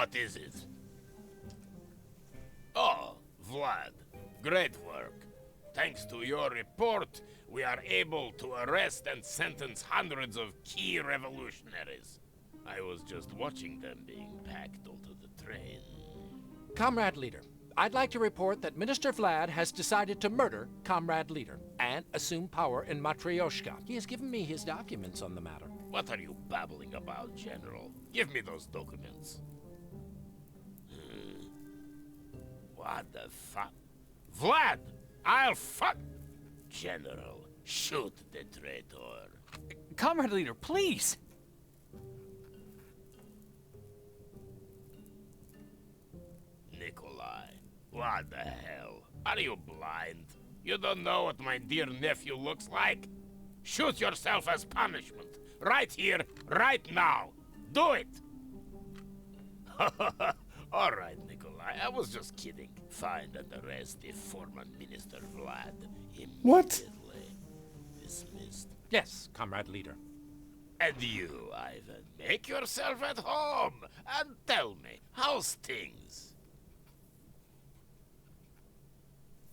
What is it? Oh, Vlad. Great work. Thanks to your report, we are able to arrest and sentence hundreds of key revolutionaries. I was just watching them being packed onto the train. Comrade Leader, I'd like to report that Minister Vlad has decided to murder Comrade Leader and assume power in Matryoshka. He has given me his documents on the matter. What are you babbling about, General? Give me those documents. What the fuck? Vlad! I'll fuck... General, shoot the traitor. Comrade Leader, please! Nikolai, what the hell? Are you blind? You don't know what my dear nephew looks like? Shoot yourself as punishment. Right here, right now. Do it! All right, Nikolai, I was just kidding. Find and arrest the former Minister Vlad immediately. What? Dismissed. Yes, Comrade Leader. And you, Ivan, make yourself at home and tell me, how's things?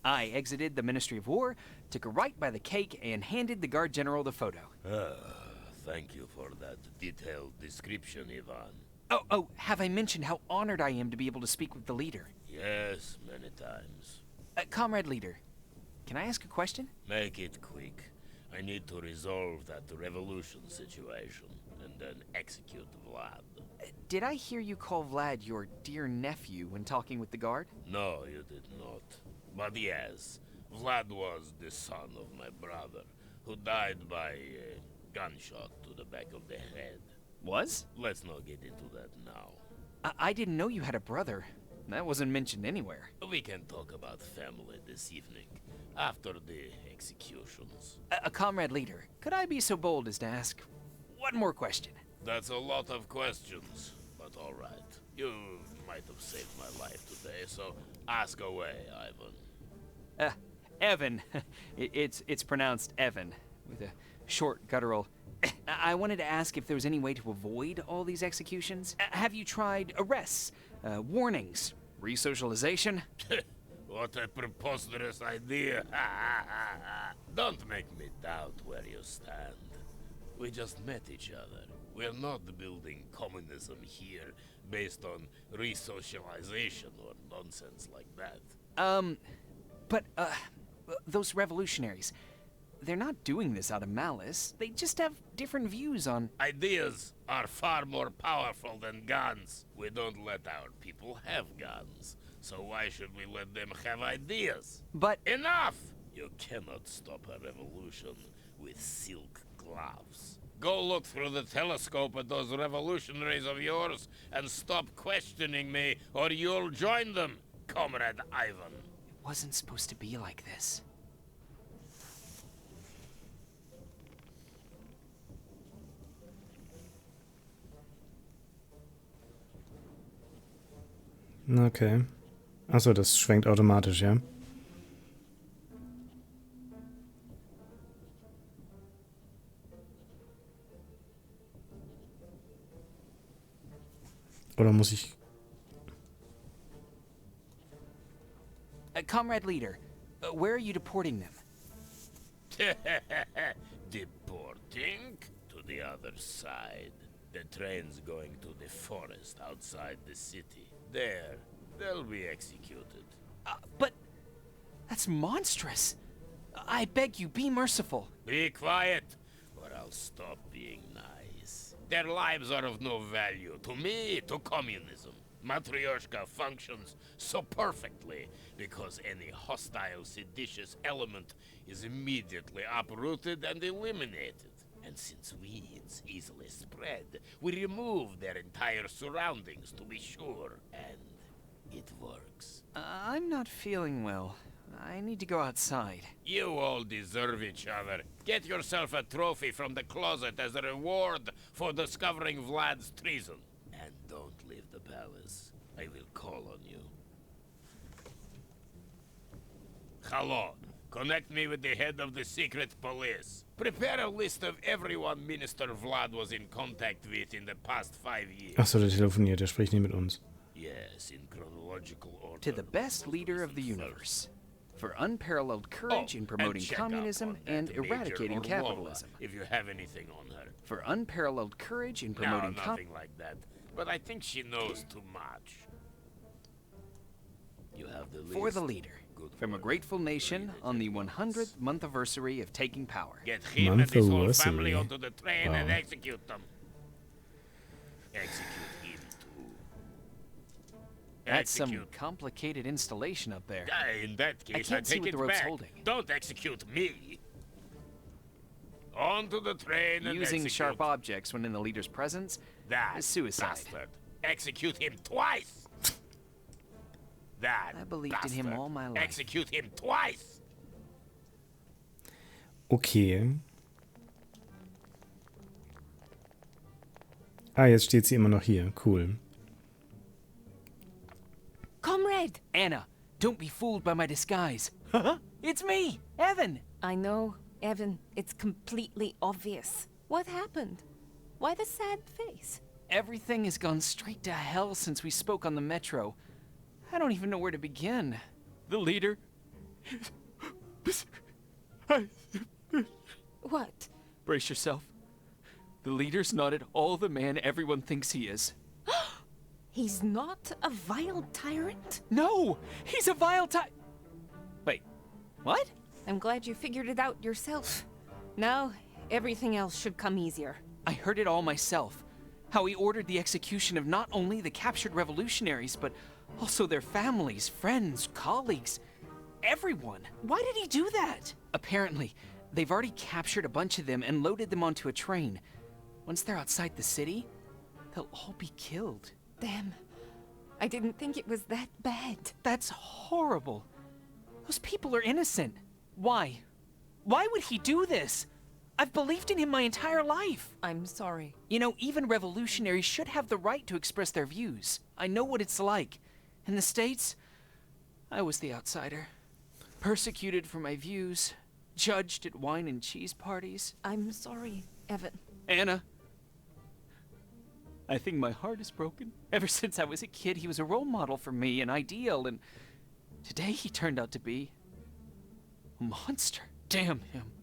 I exited the Ministry of War, took a right by the cake, and handed the Guard General the photo. Thank you for that detailed description, Ivan. Oh, have I mentioned how honored I am to be able to speak with the leader? Yes, many times. Comrade Leader, can I ask a question? Make it quick. I need to resolve that revolution situation and then execute Vlad. Did I hear you call Vlad your dear nephew when talking with the Guard? No, you did not. But yes, Vlad was the son of my brother, who died by a gunshot to the back of the head. Was? Let's not get into that now. I didn't know you had a brother. That wasn't mentioned anywhere. We can talk about family this evening, after the executions. Comrade Leader, could I be so bold as to ask one more question? That's a lot of questions, but all right. You might have saved my life today, so ask away, Ivan. Evan. It's pronounced Evan, with a short guttural. I wanted to ask if there was any way to avoid all these executions. Have you tried arrests, warnings, resocialization? What a preposterous idea. Don't make me doubt where you stand. We just met each other. We're not building communism here based on resocialization or nonsense like that. But those revolutionaries, they're not doing this out of malice. They just have different views on... Ideas are far more powerful than guns. We don't let our people have guns. So why should we let them have ideas? But... Enough! You cannot stop a revolution with silk gloves. Go look through the telescope at those revolutionaries of yours and stop questioning me, or you'll join them, Comrade Ivan. It wasn't supposed to be like this. Okay. Achso, das schwenkt automatisch, ja? Oder muss ich... Comrade Leader, where are you deporting them? Deporting to the other side. The train's going to the forest outside the city. There, they'll be executed. But that's monstrous. I beg you, be merciful. Be quiet, or I'll stop being nice. Their lives are of no value to me, to communism. Matryoshka functions so perfectly because any hostile, seditious element is immediately uprooted and eliminated. And since weeds easily spread, we remove their entire surroundings to be sure, and it works. I'm not feeling well. I need to go outside. You all deserve each other. Get yourself a trophy from the closet as a reward for discovering Vlad's treason. And don't leave the palace. I will call on you. Hello. Connect me with the head of the secret police. Prepare a list of everyone Minister Vlad was in contact with in the past 5 years. Achso, der telefoniert, der spricht nicht mit uns. Yes, in chronological order. To the best leader of the universe. For unparalleled courage in promoting communism and eradicating capitalism. If you have anything on her. For unparalleled courage in promoting No, nothing like that. But I think she knows too much. You have the list. For the leader. Good From a work. grateful nation on the 100th month anniversary of taking power. Get him and his whole Month-anniversary. family onto the train and Wow. execute them. Execute him too. That's some Execute. complicated installation up there. In that case, can't see take what it the rope's back. holding. Don't execute me. Onto the train and Using execute. sharp objects when in the leader's presence That is suicide. bastard. Execute him twice. That I believed in him bastard. all my life. Execute him twice. Okay. Ah, jetzt steht sie immer noch hier. Cool. Comrade! Anna, don't be fooled by my disguise. It's me, Evan. I know, Evan, it's completely obvious. What happened? Why the sad face? Everything has gone straight to hell since we spoke on the metro. I don't even know where to begin. The leader. What? Brace yourself. The leader's not at all the man everyone thinks he is. He's not a vile tyrant? No, he's a vile Wait, what? I'm glad you figured it out yourself. Now, everything else should come easier. I heard it all myself. How he ordered the execution of not only the captured revolutionaries, but also their families, friends, colleagues, everyone. Why did he do that? Apparently, they've already captured a bunch of them and loaded them onto a train. Once they're outside the city, they'll all be killed. Damn. I didn't think it was that bad. That's horrible. Those people are innocent. Why? Why would he do this? I've believed in him my entire life. I'm sorry. You know, even revolutionaries should have the right to express their views. I know what it's like. In the States, I was the outsider. Persecuted for my views. Judged at wine and cheese parties. I'm sorry, Evan. Anna, I think my heart is broken. Ever since I was a kid, he was a role model for me, an ideal, and today he turned out to be a monster. Damn him.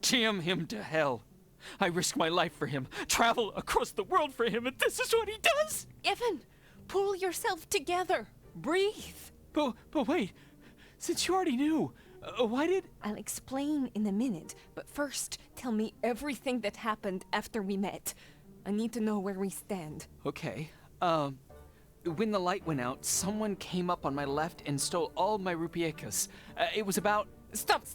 Damn him to hell. I risk my life for him, travel across the world for him, and this is what he does? Evan, pull yourself together. Breathe. But wait, since you already knew, why did... I'll explain in a minute, but first, tell me everything that happened after we met. I need to know where we stand. Okay, when the light went out, someone came up on my left and stole all my rupiekas. It was about... Stop!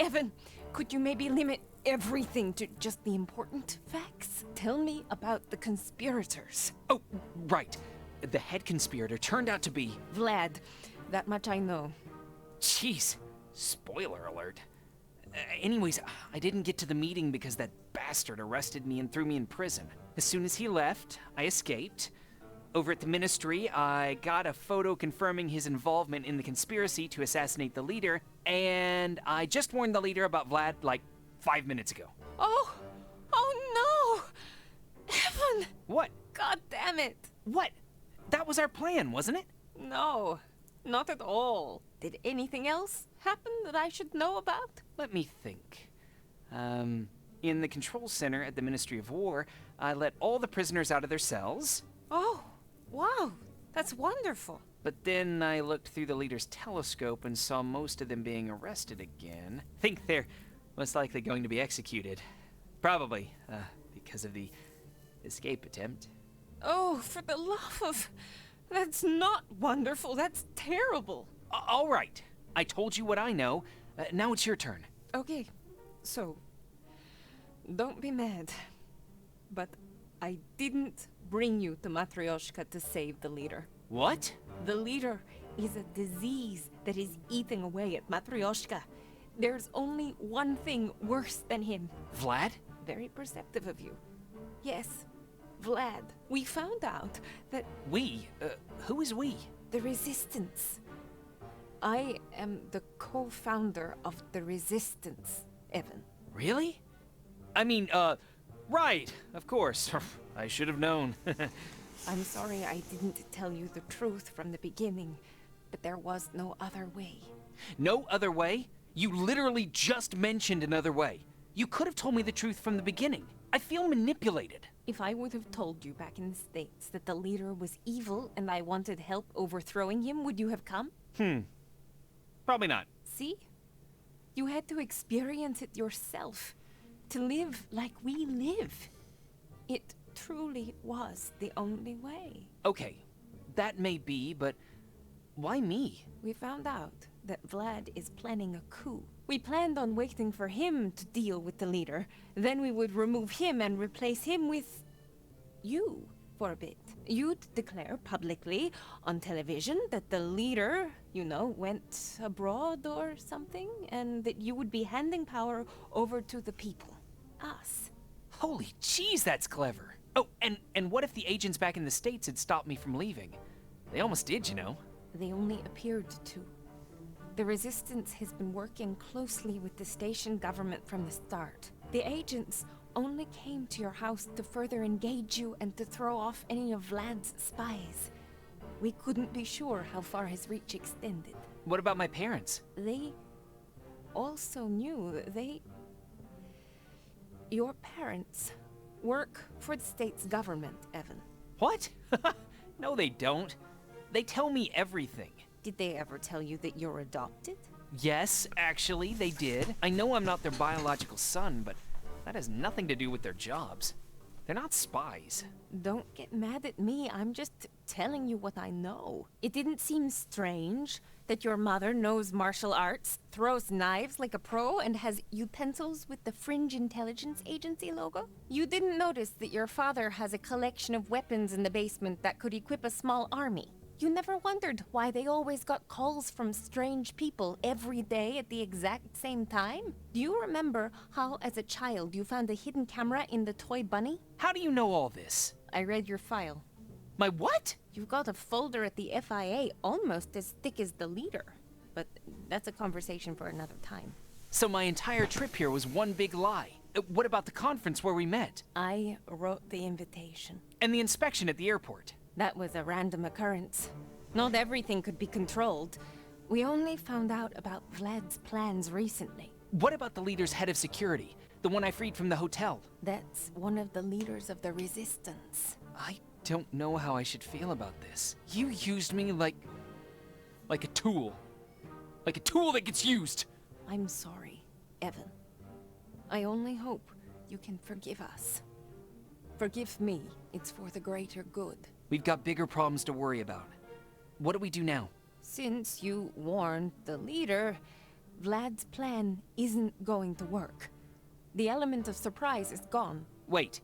Evan, could you maybe limit everything to just the important facts? Tell me about the conspirators. Oh, right. The head conspirator turned out to be... Vlad, that much I know. Jeez, spoiler alert. Anyways, I didn't get to the meeting because that bastard arrested me and threw me in prison. As soon as he left, I escaped. Over at the ministry, I got a photo confirming his involvement in the conspiracy to assassinate the leader, and I just warned the leader about Vlad like 5 minutes ago. Oh no! Evan! What? God damn it! What? That was our plan, wasn't it? No, not at all. Did anything else happen that I should know about? Let me think. In the control center at the Ministry of War, I let all the prisoners out of their cells. Oh, wow, that's wonderful. But then I looked through the leader's telescope and saw most of them being arrested again. Think they're most likely going to be executed. Probably, because of the escape attempt. Oh, for the love of... That's not wonderful, that's terrible. All right, I told you what I know. Now it's your turn. Okay, so... Don't be mad. But I didn't bring you to Matryoshka to save the leader. What? The leader is a disease that is eating away at Matryoshka. There's only one thing worse than him. Vlad? Very perceptive of you. Yes, Vlad. We found out that We? Who is we? the Resistance. I am the co-founder of the Resistance, Evan. Really? I mean, right, of course. I should have known. I'm sorry I didn't tell you the truth from the beginning, but there was no other way. No other way? You literally just mentioned another way. You could have told me the truth from the beginning. I feel manipulated. If I would have told you back in the States that the leader was evil and I wanted help overthrowing him, would you have come? Probably not. See? You had to experience it yourself. To live like we live. It truly was the only way. Okay, that may be, but why me? We found out that Vlad is planning a coup. We planned on waiting for him to deal with the leader. Then we would remove him and replace him with you for a bit. You'd declare publicly on television that the leader, you know, went abroad or something, and that you would be handing power over to the people. Us. Holy jeez, that's clever. Oh, and what if the agents back in the States had stopped me from leaving? They almost did, you know. They only appeared to. The Resistance has been working closely with the station government from the start. The agents only came to your house to further engage you and to throw off any of Vlad's spies. We couldn't be sure how far his reach extended. What about my parents? They also knew Your parents work for the state's government, Evan. What? No, they don't. They tell me everything. Did they ever tell you that you're adopted? Yes, actually, they did. I know I'm not their biological son, but that has nothing to do with their jobs. They're not spies. Don't get mad at me. I'm just telling you what I know. It didn't seem strange that your mother knows martial arts, throws knives like a pro, and has utensils with the Fringe Intelligence Agency logo? You didn't notice that your father has a collection of weapons in the basement that could equip a small army. You never wondered why they always got calls from strange people every day at the exact same time? Do you remember how, as a child, you found a hidden camera in the toy bunny? How do you know all this? I read your file. My what? You've got a folder at the FIA almost as thick as the leader. But that's a conversation for another time. So my entire trip here was one big lie. What about the conference where we met? I wrote the invitation. And the inspection at the airport? That was a random occurrence. Not everything could be controlled. We only found out about Vlad's plans recently. What about the leader's head of security? The one I freed from the hotel? That's one of the leaders of the Resistance. I don't know how I should feel about this. You used me like a tool. Like a tool that gets used. I'm sorry, Evan. I only hope you can forgive us. Forgive me. It's for the greater good. We've got bigger problems to worry about. What do we do now? Since you warned the leader, Vlad's plan isn't going to work. The element of surprise is gone. Wait.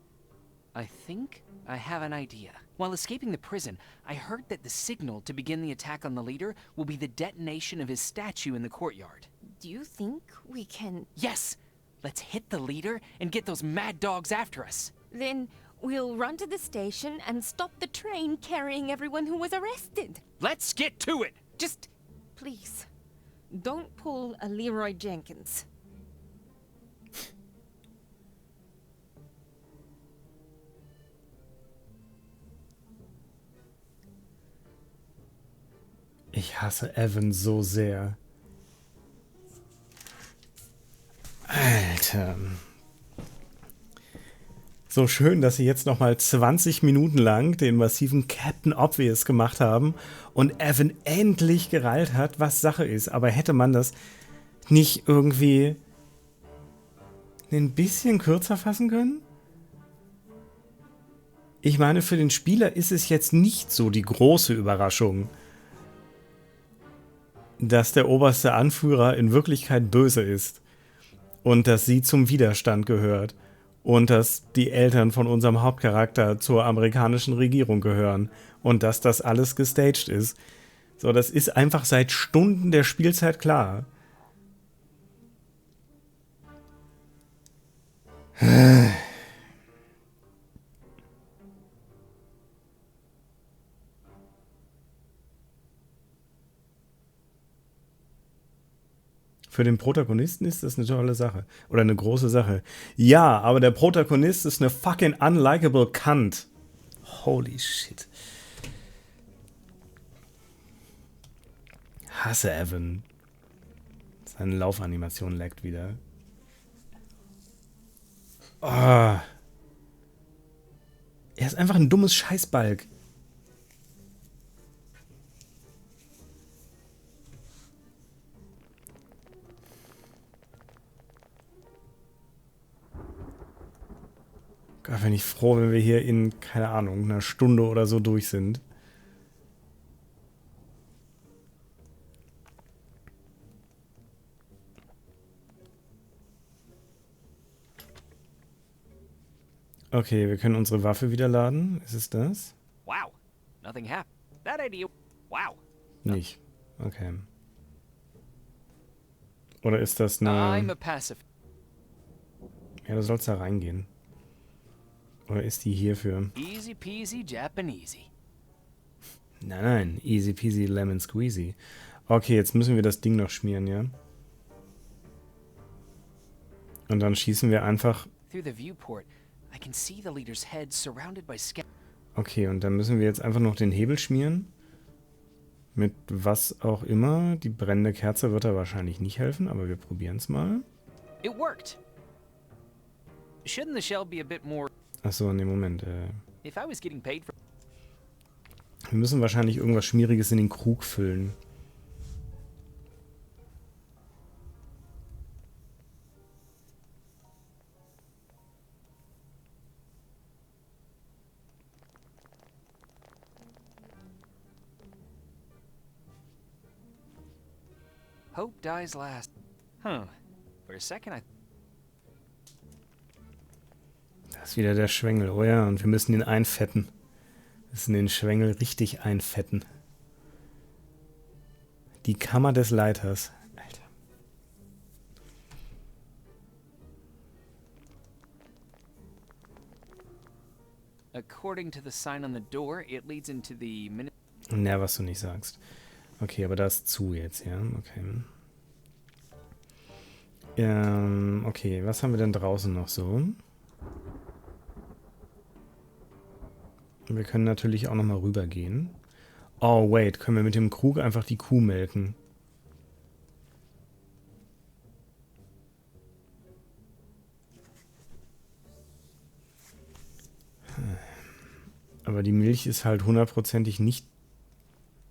I think I have an idea. While escaping the prison, I heard that the signal to begin the attack on the leader will be the detonation of his statue in the courtyard. Do you think we can... Yes! Let's hit the leader and get those mad dogs after us. Then we'll run to the station and stop the train carrying everyone who was arrested. Let's get to it! Just, please, don't pull a Leroy Jenkins. Ich hasse Evan so sehr. Alter. So schön, dass sie jetzt nochmal 20 Minuten lang den massiven Captain Obvious gemacht haben und Evan endlich gerallt hat, was Sache ist. Aber hätte man das nicht irgendwie ein bisschen kürzer fassen können? Ich meine, für den Spieler ist es jetzt nicht so die große Überraschung, dass der oberste Anführer in Wirklichkeit böse ist und dass sie zum Widerstand gehört und dass die Eltern von unserem Hauptcharakter zur amerikanischen Regierung gehören und dass das alles gestaged ist. So, das ist einfach seit Stunden der Spielzeit klar. Für den Protagonisten ist das eine tolle Sache. Oder eine große Sache. Ja, aber der Protagonist ist eine fucking unlikable Cunt. Holy shit. Hasse Evan. Seine Laufanimation laggt wieder. Oh. Er ist einfach ein dummes Scheißbalg. Gott, bin ich froh, wenn wir hier in, keine Ahnung, einer Stunde oder so durch sind. Okay, wir können unsere Waffe wieder laden. Ist es das? Wow. Nothing happened. That idea. Wow. Nicht. Okay. Oder ist das I'm eine... a passive. Ja, du sollst da reingehen. Oder ist die hierfür? Easy peasy Japanesey. Nein, nein. Easy peasy lemon squeezy. Okay, jetzt müssen wir das Ding noch schmieren, ja? Und dann schießen wir einfach... Through the viewport, I can see the leader's head surrounded by Okay, und dann müssen wir jetzt einfach noch den Hebel schmieren. Mit was auch immer. Die brennende Kerze wird da wahrscheinlich nicht helfen, aber wir probieren es mal. It worked. Shouldn't the shell be a bit more... Achso, nee, Moment. If I was getting paid for... Wir müssen wahrscheinlich irgendwas Schmieriges in den Krug füllen. Hope dies last. Huh. For a second I... Das ist wieder der Schwengel. Oh ja, und wir müssen ihn einfetten. Wir müssen den Schwengel richtig einfetten. Die Kammer des Leiters. Alter. According to the sign on the door, it leads into the... Ja, was du nicht sagst. Okay, aber da ist zu jetzt, ja. Okay. Okay, was haben wir denn draußen noch so? Wir können natürlich auch nochmal rübergehen. Oh, wait, können wir mit dem Krug einfach die Kuh melken? Aber die Milch ist halt hundertprozentig nicht...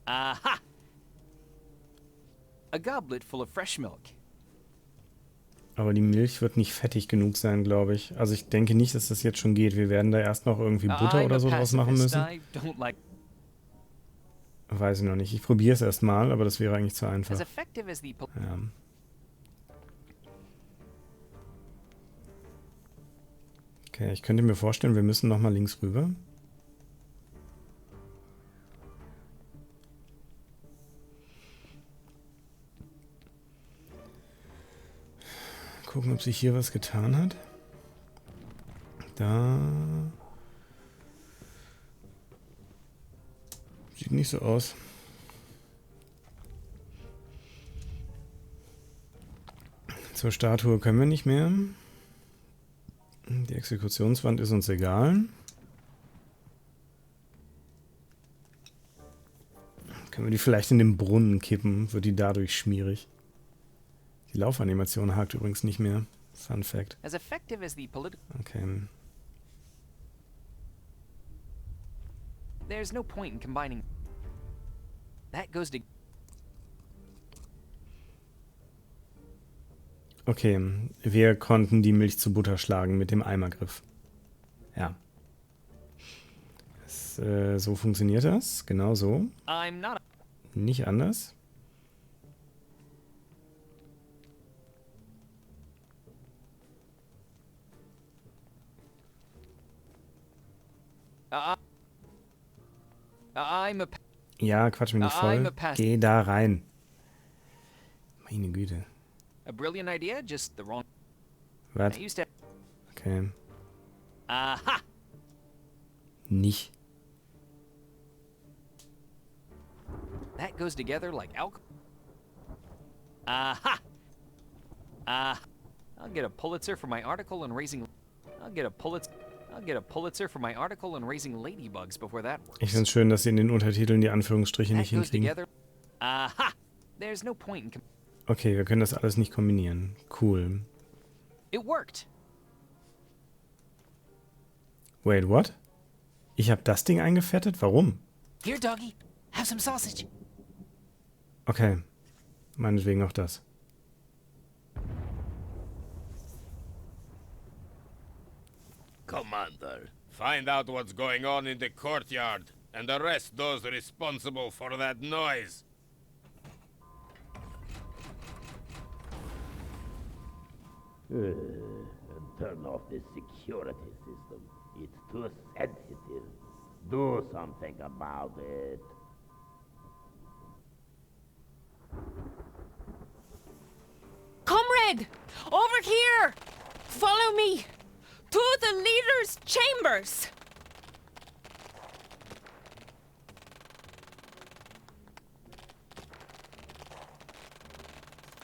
Aha! A goblet full of fresh milk. Aber die Milch wird nicht fettig genug sein, glaube ich. Also ich denke nicht, dass das jetzt schon geht. Wir werden da erst noch irgendwie Butter oder so draus machen müssen. Weiß ich noch nicht. Ich probiere es erst mal, aber das wäre eigentlich zu einfach. Ja. Okay, ich könnte mir vorstellen, wir müssen nochmal links rüber. Gucken, ob sich hier was getan hat. Da... Sieht nicht so aus. Zur Statue können wir nicht mehr. Die Exekutionswand ist uns egal. Können wir die vielleicht in den Brunnen kippen? Wird die dadurch schmierig? Die Laufanimation hakt übrigens nicht mehr. Fun Fact. Okay. There's no point in combining. That goes to... Okay, wir konnten die Milch zu Butter schlagen mit dem Eimergriff. Ja. So funktioniert das. Genau so. Nicht anders. Ja, quatsch mich nicht voll. Geh da rein. Meine Güte. A brilliant idea, just the wrong... Was? Okay. Aha! Nicht. That goes together like alcohol. Aha! I'll get a Pulitzer for my article on raising... I'll get a I'll get a Pulitzer for my article on raising ladybugs before that works. Ich finde es schön, dass sie in den Untertiteln die Anführungsstriche That nicht goes hinkriegen. together. Aha! There's no point in Okay, wir können das alles nicht kombinieren. Cool. It worked. Wait, what? Ich habe das Ding eingefettet? Warum? Here, doggy. Have some sausage. Okay. Meinetwegen auch das. Commander, find out what's going on in the courtyard and arrest those responsible for that noise. And turn off the security system. It's too sensitive. Do something about it. Comrade! Over here! Follow me! To the leader's chambers!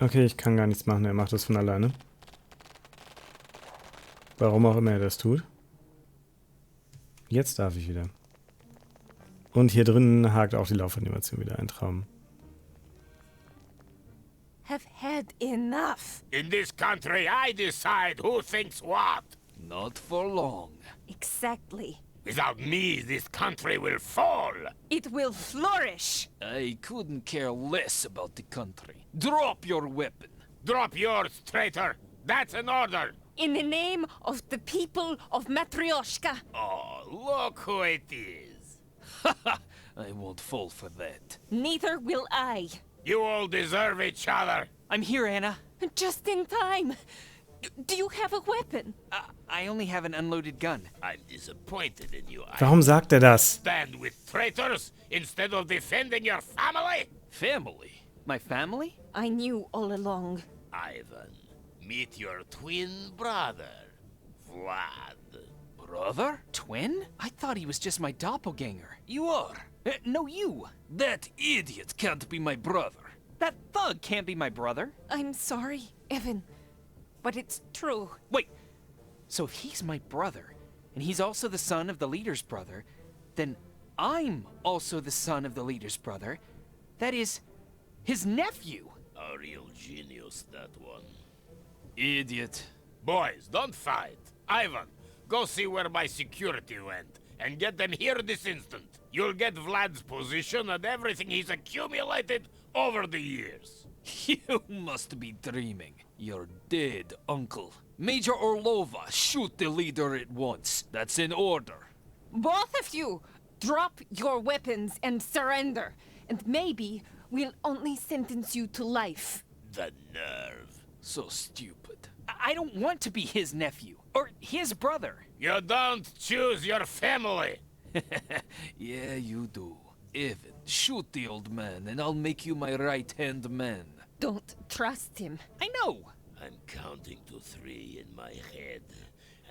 Okay, ich kann gar nichts machen. Er macht das von alleine. Warum auch immer er das tut. Jetzt darf ich wieder. Und hier drinnen hakt auch die Laufanimation wieder. Ein Traum. Have had enough. In this country, I decide who thinks what. Not for long. Exactly. Without me, this country will fall. It will flourish. I couldn't care less about the country. Drop your weapon. Drop yours, traitor. That's an order. In the name of the people of Matryoshka. Oh, look who it is. I won't fall for that. Neither will I. You all deserve each other. I'm here, Anna. Just in time. Do you have a weapon? I only have an unloaded gun. I'm disappointed in you. I Warum sagt er das? stand with traitors instead of defending your family. Family? My family? I knew all along. Ivan, meet your twin brother, Vlad. Brother? Twin? I thought he was just my doppelganger. You are. No, you. That idiot can't be my brother. That thug can't be my brother. I'm sorry, Evan. But it's true. Wait, so if he's my brother, and he's also the son of the leader's brother, then I'm also the son of the leader's brother. That is, his nephew. A real genius, that one. Idiot. Boys, don't fight. Ivan, go see where my security went, and get them here this instant. You'll get Vlad's position and everything he's accumulated over the years. You must be dreaming. You're dead, uncle. Major Orlova, shoot the leader at once. That's in order. Both of you, drop your weapons and surrender. And maybe we'll only sentence you to life. The nerve. So stupid. I don't want to be his nephew, or his brother. You don't choose your family. Yeah, you do. Evan, shoot the old man, and I'll make you my right-hand man. Don't trust him. I know. I'm counting to 3 in my head,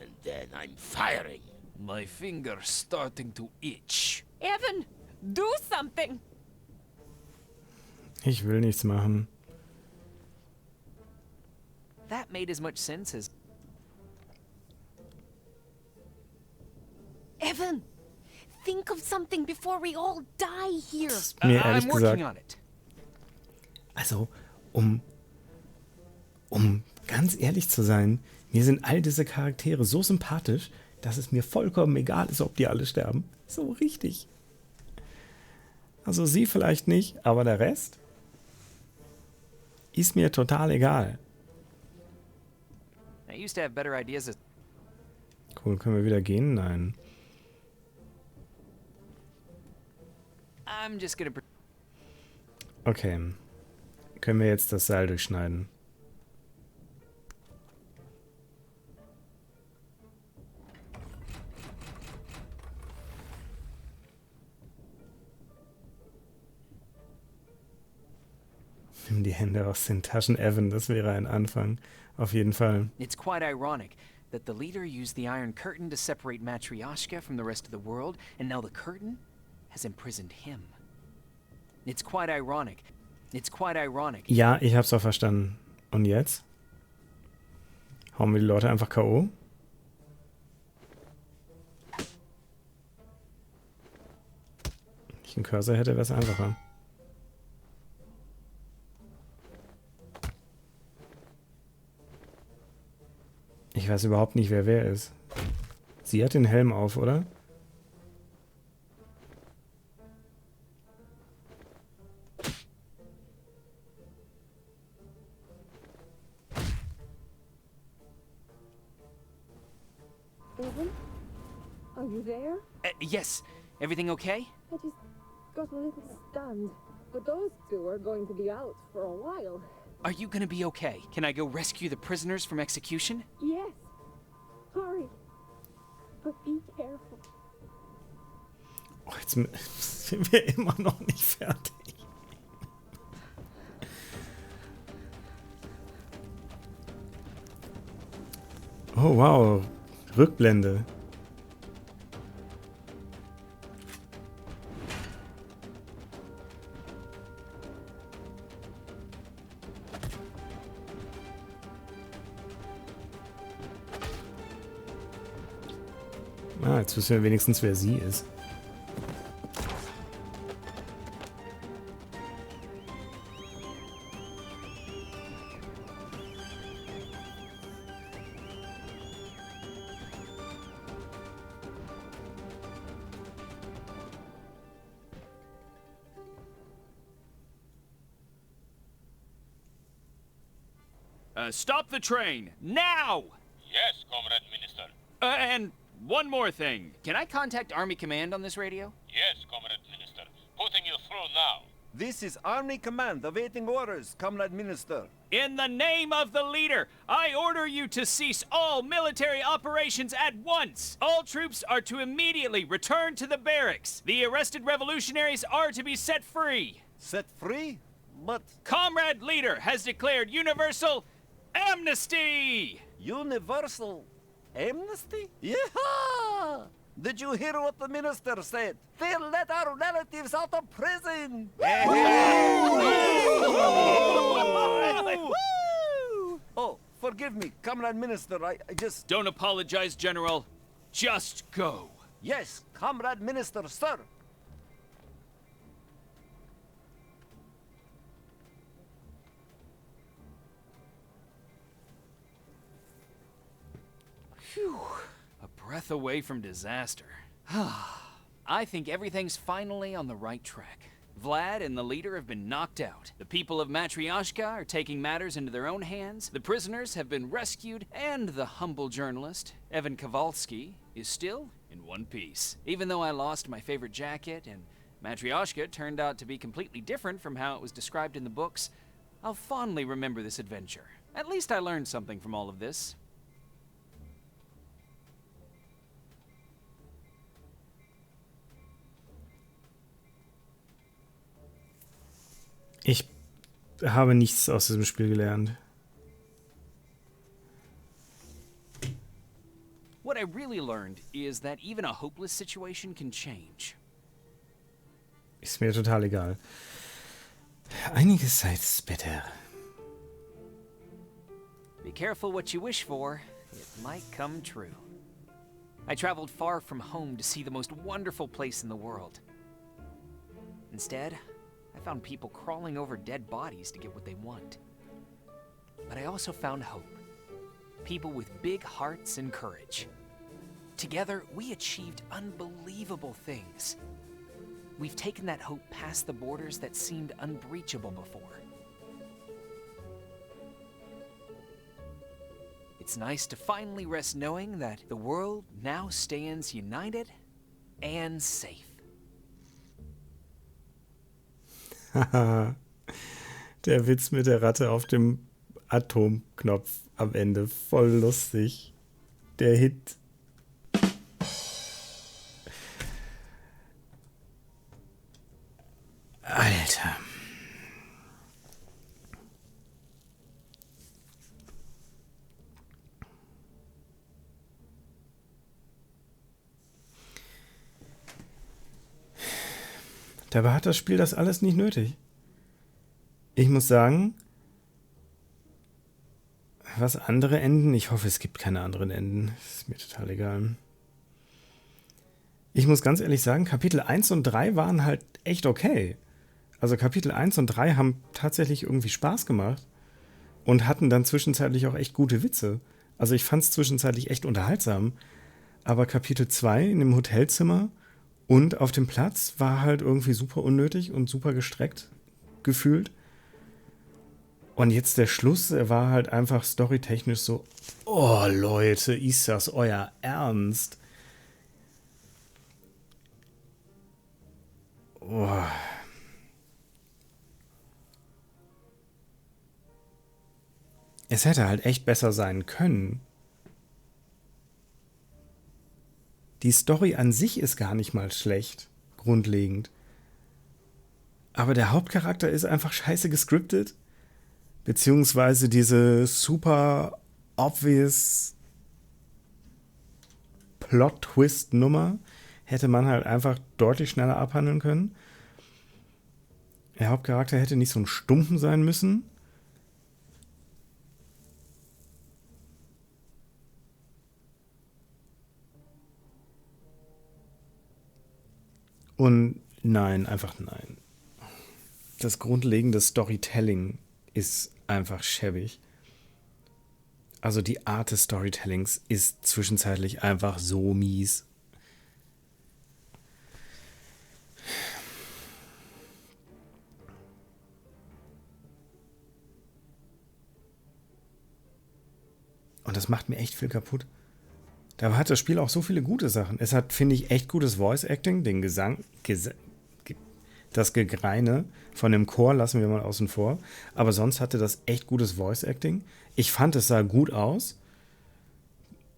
and then I'm firing. My finger's starting to itch. Evan, do something. Ich will nichts machen. That made as much sense as... Evan, think of something before we all die here. Mir ehrlich I'm working gesagt. on it. Also, um ganz ehrlich zu sein, mir sind all diese Charaktere so sympathisch, dass es mir vollkommen egal ist, ob die alle sterben. So richtig. Also sie vielleicht nicht, aber der Rest ist mir total egal. I used to have better ideas as... Cool, können wir wieder gehen? Nein. I'm just gonna... Okay. Können wir jetzt das Seil durchschneiden? Nimm die Hände aus den Taschen, Evan. Das wäre ein Anfang. Auf jeden Fall. It's quite ironic that the leader used the Iron Curtain to separate Matryoshka from the rest of the world, and now the curtain has imprisoned him. It's quite ironic. It's quite ironic. Ja, ich hab's auch verstanden. Und jetzt? Hauen wir die Leute einfach K.O.? ich einen Cursor hätte, wäre es einfacher. Ich weiß überhaupt nicht, wer ist. Sie hat den Helm auf, oder? Evan? Are you there? Yes. Everything okay? I just got a little stunned. But those two are going to be out for a while. Are you gonna be okay? Can I go rescue the prisoners from execution? Yes. Hurry. But be careful. Oh, jetzt sind wir immer noch nicht fertig. Oh, wow. Rückblende. Ah, jetzt wissen wir wenigstens, wer sie ist. Stop the train, now! Yes, Comrade Minister. And one more thing. Can I contact Army Command on this radio? Yes, Comrade Minister. Putting you through now. This is Army Command awaiting orders, Comrade Minister. In the name of the leader, I order you to cease all military operations at once. All troops are to immediately return to the barracks. The arrested revolutionaries are to be set free. Set free? But Comrade Leader has declared universal amnesty! universal amnesty? Yeah! Did you hear what the minister said? They'll let our relatives out of prison! Oh, forgive me, Comrade Minister, I just... Don't apologize, General. Just go. Yes, Comrade Minister, sir. Phew. A breath away from disaster. I think everything's finally on the right track. Vlad and the leader have been knocked out. The people of Matryoshka are taking matters into their own hands. The prisoners have been rescued, and the humble journalist, Evan Kowalski, is still in one piece. Even though I lost my favorite jacket and Matryoshka turned out to be completely different from how it was described in the books, I'll fondly remember this adventure. At least I learned something from all of this. Ich habe nichts aus diesem Spiel gelernt. What I really learned is that even a hopeless situation can change. Ist mir total egal. Einige Zeit später. Be careful what you wish for. It might come true. I traveled far from home to see the most wonderful place in the world. Instead, I found people crawling over dead bodies to get what they want. But I also found hope. People with big hearts and courage. Together, we achieved unbelievable things. We've taken that hope past the borders that seemed unbreachable before. It's nice to finally rest knowing that the world now stands united and safe. Haha. Der Witz mit der Ratte auf dem Atomknopf am Ende. Voll lustig. Der Hit. Alter. Dabei hat das Spiel das alles nicht nötig. Ich muss sagen, was andere Enden, ich hoffe, es gibt keine anderen Enden. Ist mir total egal. Ich muss ganz ehrlich sagen, Kapitel 1 und 3 waren halt echt okay. Also Kapitel 1 und 3 haben tatsächlich irgendwie Spaß gemacht und hatten dann zwischenzeitlich auch echt gute Witze. Also ich fand es zwischenzeitlich echt unterhaltsam. Aber Kapitel 2 in dem Hotelzimmer und auf dem Platz war halt irgendwie super unnötig und super gestreckt gefühlt. Und jetzt der Schluss, er war halt einfach storytechnisch so, oh Leute, ist das euer Ernst? Oh. Es hätte halt echt besser sein können. Die Story an sich ist gar nicht mal schlecht, grundlegend. Aber der Hauptcharakter ist einfach scheiße gescriptet. Beziehungsweise diese super obvious Plot-Twist-Nummer hätte man halt einfach deutlich schneller abhandeln können. Der Hauptcharakter hätte nicht so ein Stumpen sein müssen. Und nein, einfach nein. Das grundlegende Storytelling ist einfach schäbig. Also die Art des Storytellings ist zwischenzeitlich einfach so mies. Und das macht mir echt viel kaputt. Da hat das Spiel auch so viele gute Sachen. Es hat, finde ich, echt gutes Voice-Acting. Den Gesang, das Gegreine von dem Chor lassen wir mal außen vor. Aber sonst hatte das echt gutes Voice-Acting. Ich fand, es sah gut aus.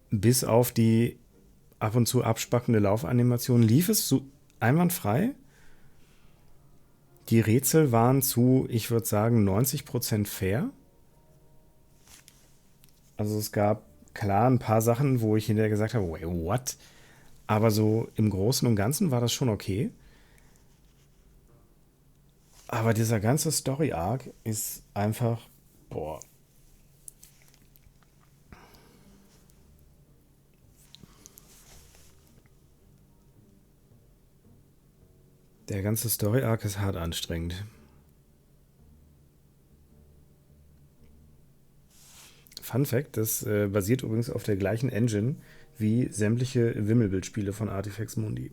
Bis auf die ab und zu abspackende Laufanimation lief es so einwandfrei. Die Rätsel waren zu, ich würde sagen, 90% fair. Also es gab klar ein paar Sachen, wo ich hinterher gesagt habe, wait, what? Aber so im Großen und Ganzen war das schon okay. Aber dieser ganze Story-Arc ist einfach, boah. Der ganze Story-Arc ist hart anstrengend. Fun Fact, das basiert übrigens auf der gleichen Engine wie sämtliche Wimmelbildspiele von Artifex Mundi.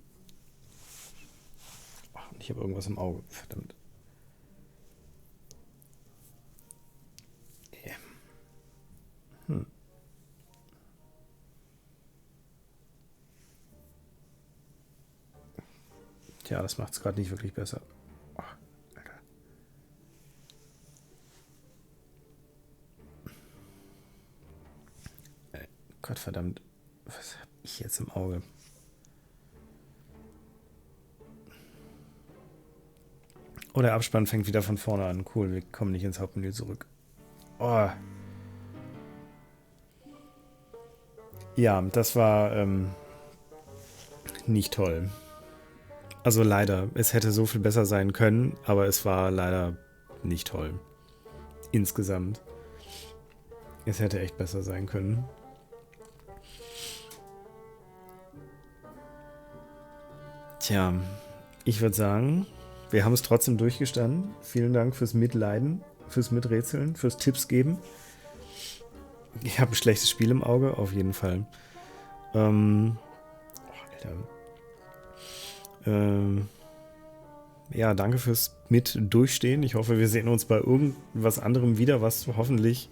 Oh, ich habe irgendwas im Auge, verdammt. Yeah. Tja, das macht es gerade nicht wirklich besser. Oh, Alter. Gottverdammt, was habe ich jetzt im Auge? Oh, der Abspann fängt wieder von vorne an. Cool, wir kommen nicht ins Hauptmenü zurück. Oh. Ja, das war nicht toll. Also leider, es hätte so viel besser sein können, aber es war leider nicht toll. Insgesamt. Es hätte echt besser sein können. Tja, ich würde sagen, wir haben es trotzdem durchgestanden. Vielen Dank fürs Mitleiden, fürs Miträtseln, fürs Tipps geben. Ich habe ein schlechtes Spiel im Auge, auf jeden Fall. Oh, Alter. Ja, danke fürs Mit-Durchstehen. Ich hoffe, wir sehen uns bei irgendwas anderem wieder, was hoffentlich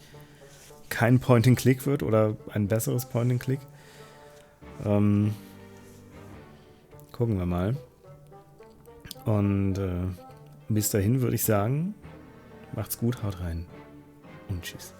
kein Point-and-Click wird oder ein besseres Point-and-Click. Gucken wir mal. Und bis dahin würde ich sagen, macht's gut, haut rein und tschüss.